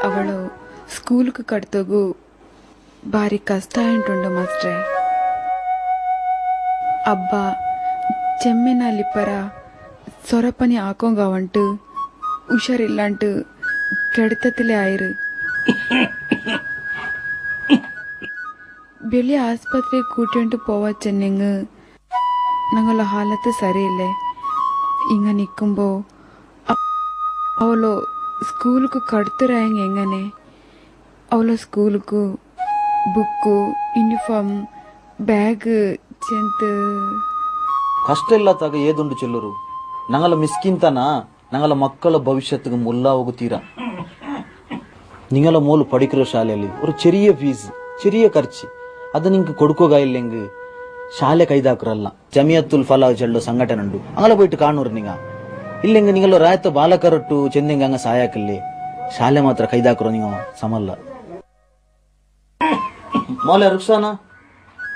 ಅವಳು ಸ್ಕೂಲ್ಗೆ ಕಟ್ತೋಗು ಭಾರಿ ಕಷ್ಟ ಉಂಟುಂಡು ಮಾಸ್ಟ್ರೆ. ಅಬ್ಬ ಚೆಮ್ಮೆನಲ್ಲಿಪ್ಪರ ಸೊರಪನಿ ಹಾಕೋಂಗವಂಟು ಹುಷಾರಿಲ್ಲಂಟು ಕೆಡ್ತತಿಲೆ ಆಯ್ರು. ಬೆಳಿ ಆಸ್ಪತ್ರೆ കൂട്ടിട്ട് പോവച്ചെന്നെങ്ങ് ഞങ്ങളെ ഹാലത്ത് സരിയില്ലേ. ഇങ്ങ നിൽക്കുമ്പോ അവളോ സ്കൂൾക്ക് കടുത്തരായെങ്കിൽ എങ്ങനെ? അവളെ സ്കൂൾക്ക് ಬುಕ್ಕು ಯೂನಿಫಾರ್ಮ್ ಬ್ಯಾಗ್ ಚೆಂತ್ ಕಷ್ಟ ಇಲ್ಲತ್ತಾಗ ಏದುಂಡು ಚೆಲ್ಲರು. ನಂಗಲ ಮಿಸ್ಕಿಂತನ ನಂಗಲ ಮಕ್ಕಳ ಭವಿಷ್ಯತ್ತಿಗೆ ಮುಲ್ಲಾ ಹೋಗುತ್ತೀರಾ. ನಿಂಗಲ ಮೂಲು ಪಡಿಕಿರೋ ಶಾಲೆಯಲ್ಲಿ ஒரு ചെറിയ ಫೀಸ್ ചെറിയ ಖರ್ಚು ಅದು ನಿಂಗೆ ಕೊಡ್ಕೋಗ ಇಲ್ಲೆಂಗ್ ಶಾಲೆ ಕೈದಾಕರಲ್ಲ. ಜಮಿಯತ್ತುಲ್ ಫಲಾಹ್ ಚೆಲ್ಲೋ ಸಂಘಟನೆ ಉಂಟು ಅಂಗಲ போயிட்டு ಕಾಣೂರು. ನಿಂಗ ಇಲ್ಲೆಂಗ್ ನಿಂಗಲ ರಾಯತ ಬಾಲಕರೊಟ್ಟು ಚೆಂದೆಂಗ ಹಂಗ ಸಹಾಯಕಲ್ಲಿ ಶಾಲೆ ಮಾತ್ರ ಕೈದಾಕರೋ ನೀವು ಸಮಲ್ಲ. മോളെ റുക്സാന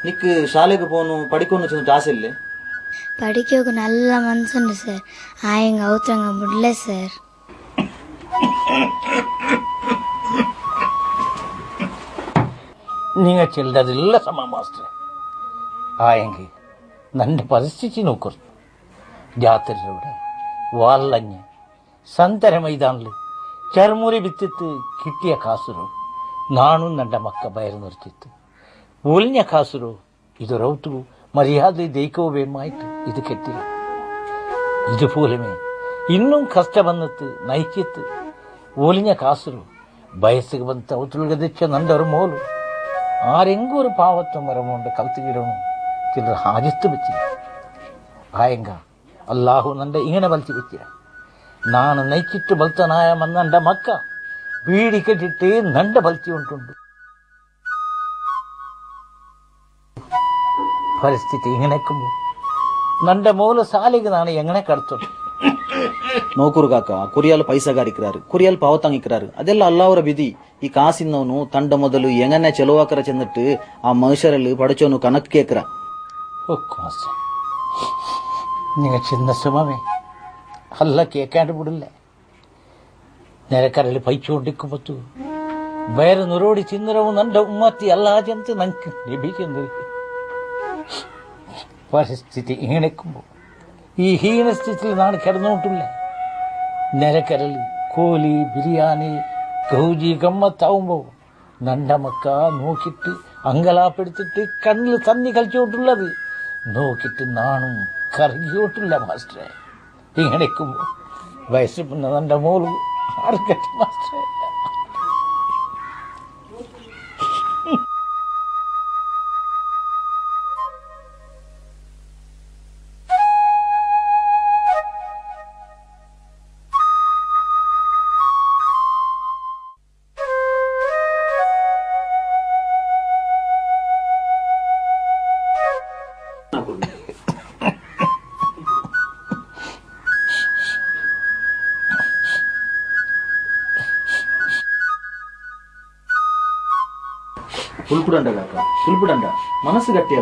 നിക്ക് ശാലയ്ക്ക് പോന്നു പഠിക്കൊന്നു ചെന്നിട്ട് ആശയില്ലേ? പഠിക്കൊക്കെ നല്ല മനസ്സുണ്ട് സാർ. ആയെങ്ക ഔത്രങ്ങ മുടില്ലേ സാർ. നിങ്ങൾ ചെല്ലದಿಲ್ಲ ಸಮ ಮಾಸ್ಟ್ರೆ. ಆಯಂಗೆ ನನ್ನ ಪರಿಸ್ಥಿತಿ ನೋಕರು. ಜಾತ್ರೆയുടെ വാളഞ്ഞ് ಸಂತರ ಮೈದಾನಲು ಚರ್ಮುರಿ ಬಿತ್ತಿತ್ತು ಕಿಟ್ಟಿಯ ಕಾಸುರು ನಾನು ನನ್ನ ಮಕ್ಕ ಬಯರು നിർത്തിತ್ತು. ഒളിഞ്ഞ കാസുರು ഇത് റൗത്തു മര്യാദ ദയിക്കോവേമായിട്ട് ഇത് കെട്ടില്ല. ഇതുപോലെമേ ഇന്നും കഷ്ട വന്നിട്ട് നയിച്ചിട്ട് ഒളിഞ്ഞ കാസുರು ಬಯಸ್ಸಿಗೆ ಬಂತ ಅವತುಳಿಗೆ ದೆಚ್ಚ ನಂದರ ಮೋಲು ಆರೆಂಗೂ ഒരു പാവത്വം വരമുണ്ട് കൽത്തുകിരണു ചിലർ ഹാജിത്ത് വെച്ചില്ല. ആയെങ്ക അല്ലാഹു നന്റെ ഇങ്ങനെ ബൽത്തി വെച്ചില്ല. ನಾನು ನೈಚಿಟ್ಟು ಬಲ್ತನಾಯ ಮಂದಂಡ ಮಕ್ಕ ಬೀಡಿ ಕಟ್ಟಿಟ್ಟು ನಂಡ ಬಲ್ತಿ ಉಂಟುಂಟು. ಪರಿಸ್ಥಿತಿ ഇങ്ങനെക്കുമ്പോ ನಂಡ ಮೂಲ ಸಾಲಿಗೆ ನಾನು എങ്ങനെ ಕಡ್ತೊಂಡು ನೋಕೂರು ಕಾಕ ಕುರಿಯಾಲ್ ಪೈಸಗಾರಿಕ್ರಾರು ಕುರಿಯಾಲ್ ಪಾವತಾಂಗಿಕ್ರಾರು ಅದೆಲ್ಲ ಅಲ್ಲಾವರ ವಿಧಿ. ಈ ಕಾಸಿನವನು ತಂಡ ಮೊದಲು ಎಂಗನೆ ಚೆಲುವಾಕರ ಚೆಂದಿಟ್ಟು ಆ ಮನುಷ್ಯರಲ್ಲಿ ಪಡಚೋನು ಕನಕ್ ಕೇಕ್ರ നിങ്ങൾ ചിന്ന സുമമേ അല്ല കേൾക്കാണ്ട് വിടില്ല. ನೆರೆಕರಲ್ಲಿ ಪೈಚೋണ്ടിಕ್ಕುಬತ್ತು ಬೇರೆ ನುರೋಡಿ ಚಿಂದರವು ನಂಡ ಉಮ್ಮತ್ತಿ ಅಲ್ಲಾಜಂತ ನಂಗೆ ನಿಬಿಕೆಂದರೆ ಪರಿಸ್ಥಿತಿ ಹೀಣೆಕ್ಕುಂಬು ಈ ಹೀನ ಸ್ಥಿತಿಯಲ್ಲಿ ನಾನು ಕೆಡನೋಟಿಲ್ಲ. ನೆರೆಕರಲ್ಲಿ ಕೋಲಿ ಬಿರಿಯಾನಿ ಗೌಜಿ ಗಮ್ಮತ್ತಾവുമ്പോൾ ನಂಡ ಮಕ್ಕ നോക്കിട്ട് അങ്കലാപ്പെടുത്തിട്ട് കണ്ണിൽ തന്നി കളിച്ചോട്ടുള്ളത് നോക്കിട്ട് നാണും കറങ്ങിയോട്ടില്ല മാസ്റ്ററെ. ഇങ്ങനെക്കുമ്പോ വയസ്സ് പിന്നെ നന്റെ മോള് ആർക്കട്ടെ മാസ്റ്ററെ. ಸುಲ್ಪುಡಂಡ ಕಾಕ ಸುಲ್ಪುಡಂಡ ಮನಸ್ಸು ಗಟ್ಟಿ